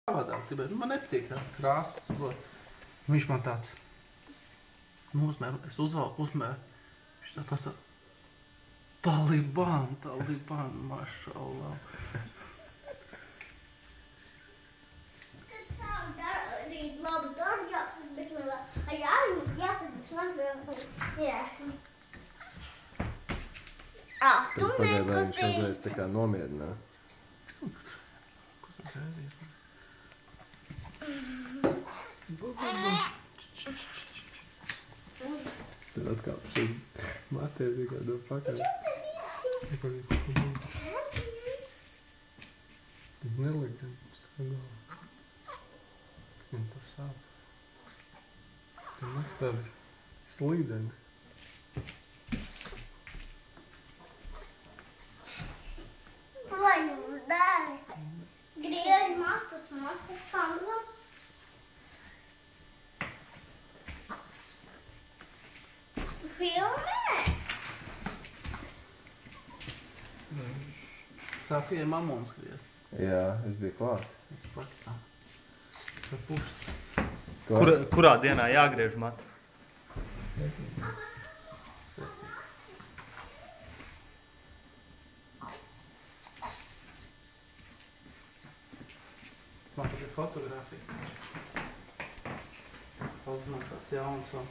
Savādāk, man nepatīk krāsas. Viņš man tāds, uzmēru, es uzmēru, viņš tā pasaka, Taliban, mašallah. Labi darbu jāpasaka, bet man jāsaka, jā. Tu pagaidām viņš mazliet tā kā nomierinās. Tad atkāpšies matē tikai no pakaļ. Tad nelikt zem uz tā galva. Un tas sāp. Tad mēs tādi slīdeni. Vai jums dēli? Griež matus pamla. Tu filmē? Sākajai mamom skriet. Jā, es biju klāt. Es pats tā. Tā pušas. Kurā dienā jāgriež matu? Man tas ir fotografija. Pazinās tāds jauns vēl.